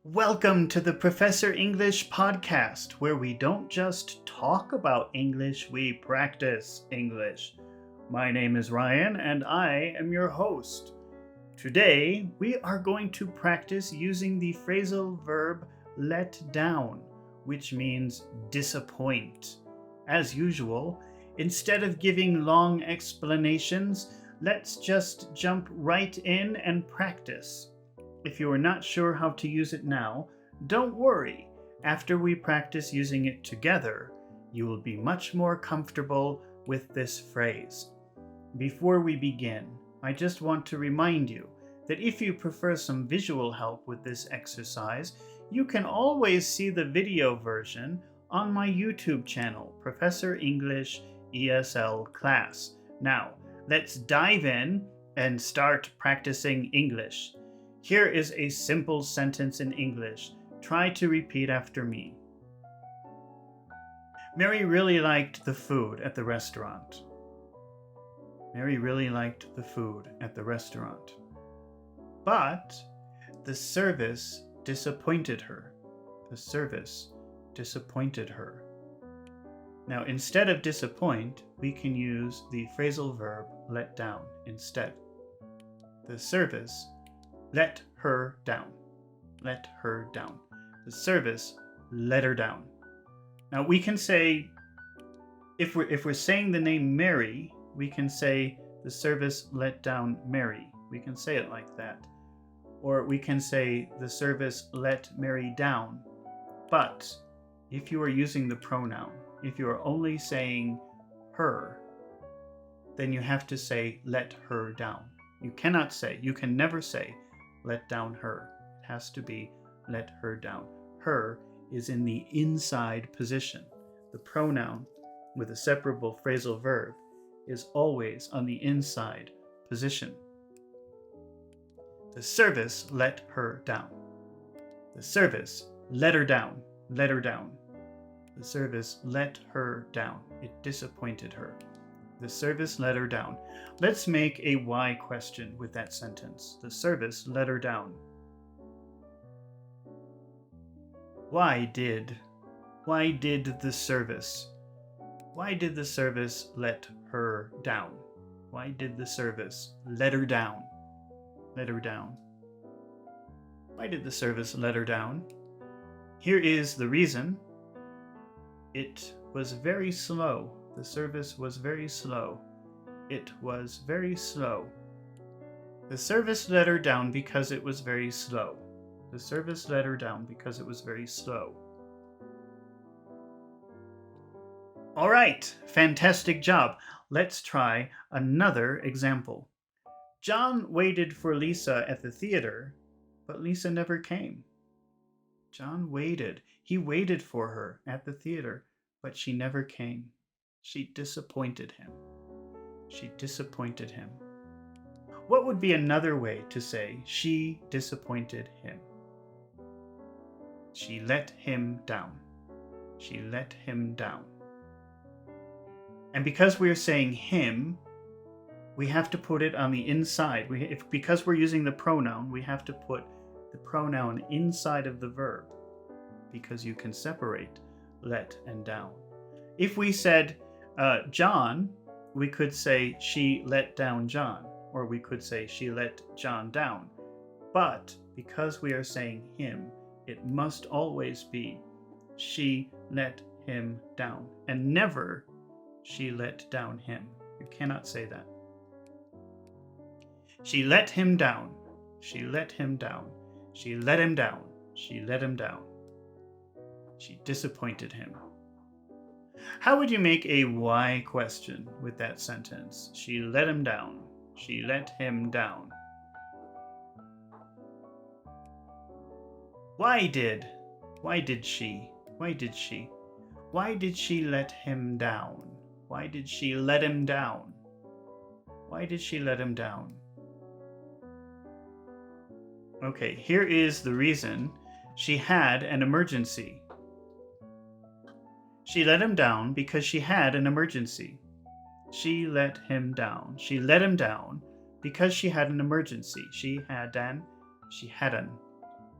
Welcome to the Professor English podcast, where we don't just talk about English, we practice English. My name is Ryan, and I am your host. Today, we are going to practice using the phrasal verb let down, which means disappoint. As usual, instead of giving long explanations, let's just jump right in and practice. If you are not sure how to use it now, don't worry. After we practice using it together, you will be much more comfortable with this phrase. Before we begin, I just want to remind you that if you prefer some visual help with this exercise, you can always see the video version on my YouTube channel, Professor English ESL Class. Now, let's dive in and start practicing English. Here is a simple sentence in English. Try to repeat after me. Mary really liked the food at the restaurant. Mary really liked the food at the restaurant. But the service disappointed her. The service disappointed her. Now, instead of disappoint, we can use the phrasal verb let down instead. The service let her down. Let her down. The service let her down. Now we can say, if we're saying the name Mary, we can say the service let down Mary. We can say it like that. Or we can say the service let Mary down. But if you are using the pronoun, if you are only saying her, then you have to say let her down. You can never say let down her. It has to be let her down. Her is in the inside position. The pronoun with a separable phrasal verb is always on the inside position. The service let her down. The service let her down. Let her down. The service let her down. It disappointed her. The service let her down. Let's make a why question with that sentence. The service let her down. Why did the service let her down? Why did the service let her down? Let her down. Why did the service let her down? Here is the reason. It was very slow. The service was very slow. It was very slow. The service let her down because it was very slow. The service let her down because it was very slow. All right, fantastic job. Let's try another example. John waited for Lisa at the theater, but Lisa never came. John waited. He waited for her at the theater, but she never came. She disappointed him. She disappointed him. What would be another way to say she disappointed him? She let him down. She let him down. And because we're saying him, we have to put it on the inside. Because we're using the pronoun, we have to put the pronoun inside of the verb, because you can separate let and down. If we said John, we could say she let down John, or we could say she let John down. But because we are saying him, it must always be she let him down, and never she let down him. You cannot say that. She let him down. She let him down. She let him down. She let him down. She disappointed him. How would you make a why question with that sentence? She let him down. She let him down. Why did she let him down? Why did she let him down? Why did she let him down? Okay, here is the reason. She had an emergency. She let him down because she had an emergency. She let him down. She let him down because she had an emergency. She had an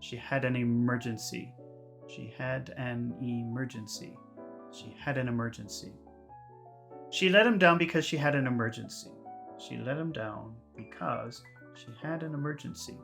She had an emergency. She had an emergency. She had an emergency. She let him down because she had an emergency. She let him down because she had an emergency.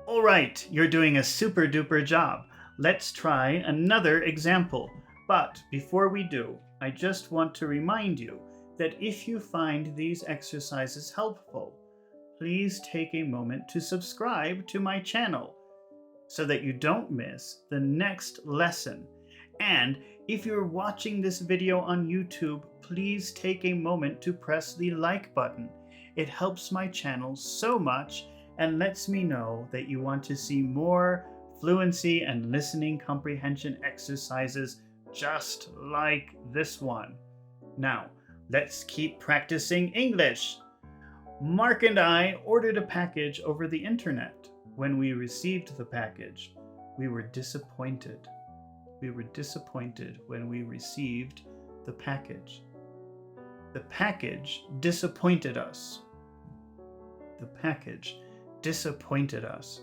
All right, you're doing a super duper job. Let's try another example. But before we do, I just want to remind you that if you find these exercises helpful, please take a moment to subscribe to my channel so that you don't miss the next lesson. And if you're watching this video on YouTube, please take a moment to press the like button. It helps my channel so much and lets me know that you want to see more fluency and listening comprehension exercises just like this one. Now, let's keep practicing English. Mark and I ordered a package over the internet. When we received the package, we were disappointed. We were disappointed when we received the package. The package disappointed us. The package disappointed us.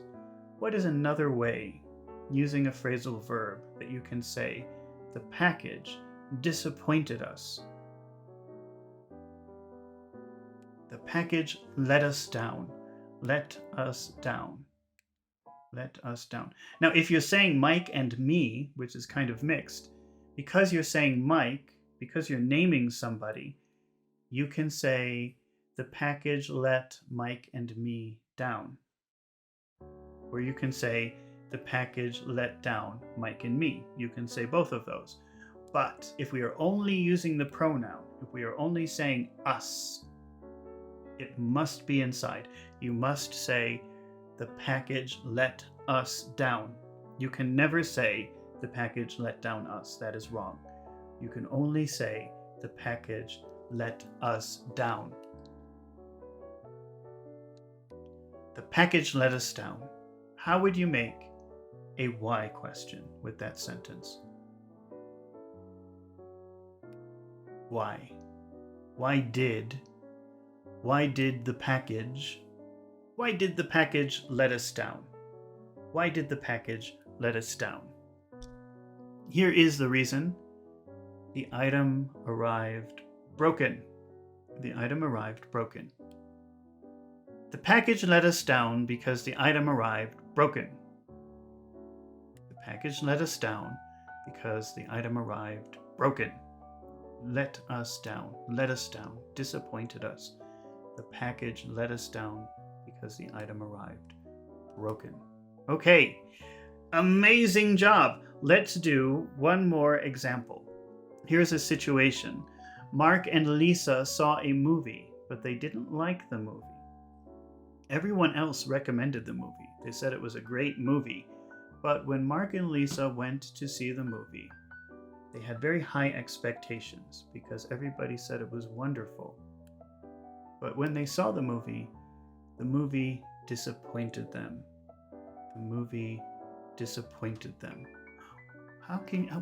What is another way, using a phrasal verb, that you can say, the package disappointed us? The package let us down. Let us down. Let us down. Now, if you're saying Mike and me, which is kind of mixed, because you're saying Mike, because you're naming somebody, you can say the package let Mike and me down. Or you can say the package let down Mike and me. You can say both of those. But if we are only using the pronoun, if we are only saying us, it must be inside. You must say the package let us down. You can never say the package let down us. That is wrong. You can only say the package let us down. The package let us down. How would you make a why question with that sentence? Why? Why did the package let us down? Why did the package let us down? Here is the reason. The item arrived broken. The item arrived broken. The package let us down because the item arrived broken. The package let us down because the item arrived broken. Let us down. Let us down. Disappointed us. The package let us down because the item arrived broken. Okay, amazing job. Let's do one more example. Here's a situation. Mark and Lisa saw a movie, but they didn't like the movie. Everyone else recommended the movie. They said it was a great movie. But when Mark and Lisa went to see the movie, they had very high expectations because everybody said it was wonderful. But when they saw the movie disappointed them. The movie disappointed them.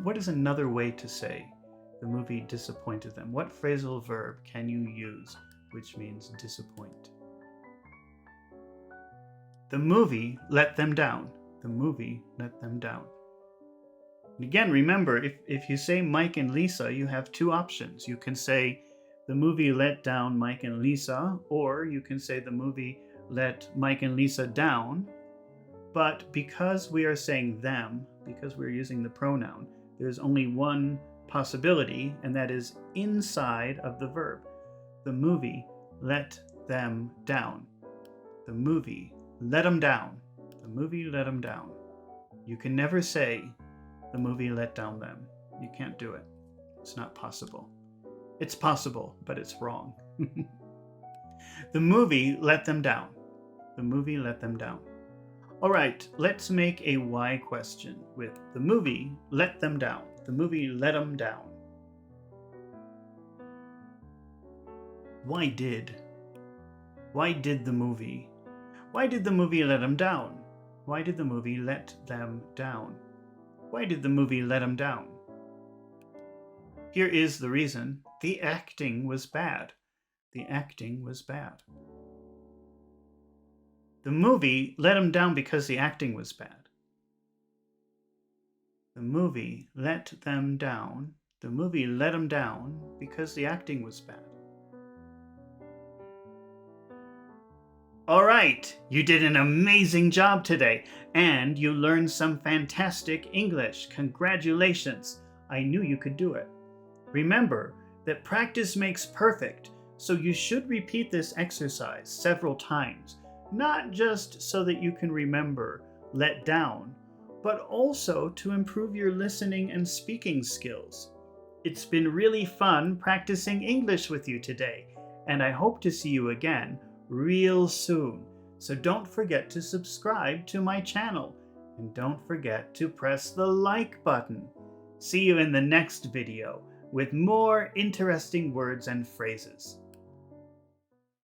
What is another way to say the movie disappointed them? What phrasal verb can you use which means disappoint? The movie let them down. The movie let them down. And again, remember, if you say Mike and Lisa, you have two options. You can say the movie let down Mike and Lisa, or you can say the movie let Mike and Lisa down. But because we are saying them, because we're using the pronoun, there's only one possibility, and that is inside of the verb. The movie let them down. The movie let them down. The movie let them down. You can never say the movie let down them. You can't do it. It's not possible. It's possible, but it's wrong. The movie let them down. The movie let them down. All right, let's make a why question with the movie let them down. The movie let them down. Why did the movie let them down? Why did the movie let them down? Why did the movie let them down? Here is the reason. The acting was bad. The acting was bad. The movie let him down because the acting was bad. The movie let them down. The movie let him down because the acting was bad. All right, you did an amazing job today, and you learned some fantastic English. Congratulations. I knew you could do it. Remember that practice makes perfect, so you should repeat this exercise several times, not just so that you can remember let down, but also to improve your listening and speaking skills. It's been really fun practicing English with you today, and I hope to see you again real soon. So don't forget to subscribe to my channel, and don't forget to press the like button. See you in the next video with more interesting words and phrases.